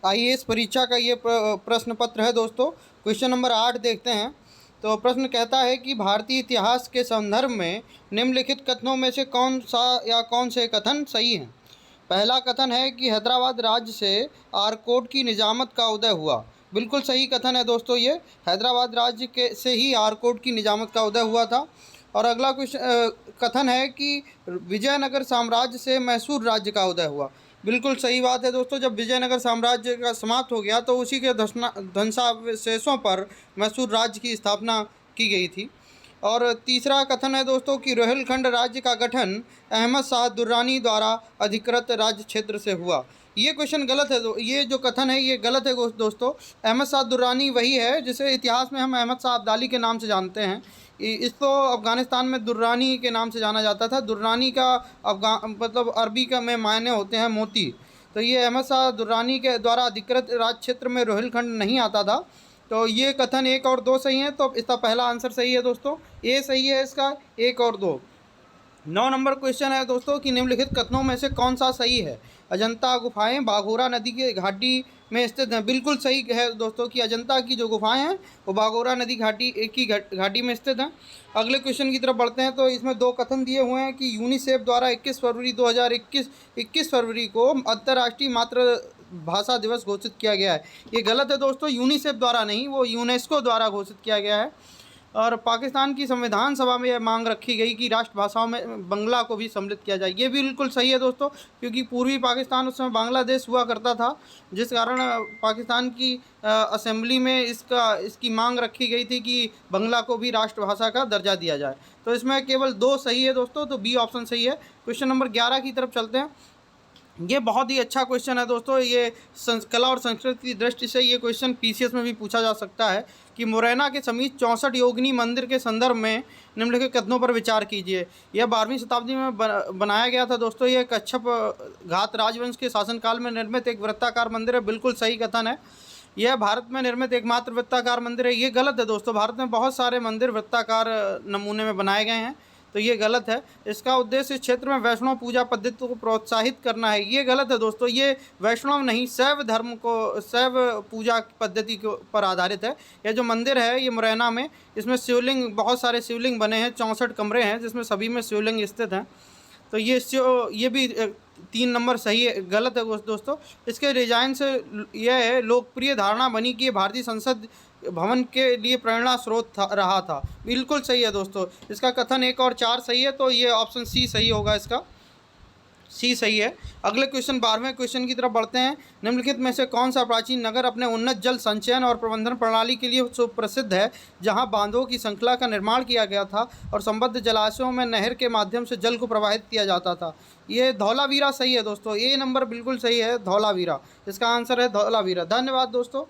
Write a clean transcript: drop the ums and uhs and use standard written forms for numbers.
IAS परीक्षा का ये प्रश्न पत्र है दोस्तों। क्वेश्चन नंबर 8 देखते हैं। तो प्रश्न कहता है कि भारतीय इतिहास के संदर्भ में निम्नलिखित कथनों में से कौन सा या कौन से कथन सही हैं। पहला कथन है कि हैदराबाद राज्य से आरकोट की निजामत का उदय हुआ। बिल्कुल सही कथन है दोस्तों। ये हैदराबाद राज्य के से ही आरकोट की निजामत का उदय हुआ था। और अगला कथन है कि विजयनगर साम्राज्य से मैसूर राज्य का उदय हुआ। बिल्कुल सही बात है दोस्तों। जब विजयनगर साम्राज्य का समाप्त हो गया तो उसी के ध्वंसावशेषों पर मैसूर राज्य की स्थापना की गई थी। और तीसरा कथन है दोस्तों कि रोहिलखंड राज्य का गठन अहमद शाह दुर्रानी द्वारा अधिकृत राज्य क्षेत्र से हुआ। ये क्वेश्चन गलत है। ये जो कथन है ये गलत है दोस्तों। अहमद शाह दुर्रानी वही है जिसे इतिहास में हम अहमद शाह अब्दाली के नाम से जानते हैं। इसको अफ़गानिस्तान में दुर्रानी के नाम से जाना जाता था। दुर्रानी का मतलब अरबी का में मायने होते हैं मोती। तो ये अहमद शाह दुर्रानी के द्वारा अधिकृत राज्य क्षेत्र में रोहिलखंड नहीं आता था। तो ये कथन 1 और 2 सही हैं। तो इसका पहला आंसर सही है दोस्तों। ए सही है इसका, 1 और 2। 9 नंबर क्वेश्चन है दोस्तों कि निम्नलिखित कथनों में से कौन सा सही है। अजंता गुफाएं बाघोरा नदी के घाटी में स्थित हैं। बिल्कुल सही है दोस्तों कि अजंता की जो गुफाएं हैं वो बाघोरा नदी घाटी में स्थित हैं। अगले क्वेश्चन की तरफ बढ़ते हैं। तो इसमें 2 कथन दिए हुए हैं कि यूनिसेफ द्वारा 21 फरवरी को अंतर्राष्ट्रीय मातृभाषा दिवस घोषित किया गया है। ये गलत है दोस्तों। यूनिसेफ द्वारा नहीं, वो यूनेस्को द्वारा घोषित किया गया है। और पाकिस्तान की संविधान सभा में यह मांग रखी गई कि राष्ट्रभाषाओं में बांग्ला को भी सम्मिलित किया जाए। ये भी बिल्कुल सही है दोस्तों, क्योंकि पूर्वी पाकिस्तान उस समय बांग्लादेश हुआ करता था, जिस कारण पाकिस्तान की असेंबली में इसकी मांग रखी गई थी कि बांग्ला को भी राष्ट्रभाषा का दर्जा दिया जाए। तो इसमें केवल 2 सही है दोस्तों, तो बी ऑप्शन सही है। क्वेश्चन नंबर 11 की तरफ चलते हैं। ये बहुत ही अच्छा क्वेश्चन है दोस्तों। ये कला और संस्कृति की दृष्टि से ये क्वेश्चन पीसीएस में भी पूछा जा सकता है कि मुरैना के समीप 64 योगिनी मंदिर के संदर्भ में निम्नलिखित कथनों पर विचार कीजिए। यह 12वीं शताब्दी में बनाया गया था दोस्तों। ये कच्छप घात राजवंश के शासनकाल में निर्मित एक वृत्ताकार मंदिर है। बिल्कुल सही कथन है। यह भारत में निर्मित एकमात्र वृत्ताकार मंदिर है। ये गलत है दोस्तों। भारत में बहुत सारे मंदिर वृत्ताकार नमूने में बनाए गए हैं, तो ये गलत है। इसका उद्देश्य इस क्षेत्र में वैष्णव पूजा पद्धति को प्रोत्साहित करना है। ये गलत है दोस्तों। ये वैष्णव नहीं, शैव धर्म को, शैव पूजा पद्धति के पर आधारित है। यह जो मंदिर है ये मुरैना में, इसमें शिवलिंग, बहुत सारे शिवलिंग बने हैं। 64 कमरे हैं जिसमें सभी में शिवलिंग स्थित हैं। तो ये भी 3 नंबर सही है, गलत है दोस्तों। इसके डिजाइन से यह है लोकप्रिय धारणा बनी कि ये भारतीय संसद भवन के लिए प्रेरणा स्रोत रहा था। बिल्कुल सही है दोस्तों। इसका कथन 1 और 4 सही है, तो ये ऑप्शन सी सही होगा। इसका सी सही है। अगले क्वेश्चन 12वें क्वेश्चन की तरफ बढ़ते हैं। निम्नलिखित में से कौन सा प्राचीन नगर अपने उन्नत जल संचयन और प्रबंधन प्रणाली के लिए सुप्रसिद्ध है, जहां बांधों की श्रृंखला का निर्माण किया गया था और संबद्ध जलाशयों में नहर के माध्यम से जल को प्रवाहित किया जाता था। ये धौलावीरा सही है दोस्तों। ए नंबर बिल्कुल सही है, धौलावीरा। इसका आंसर है धौलावीरा। धन्यवाद दोस्तों।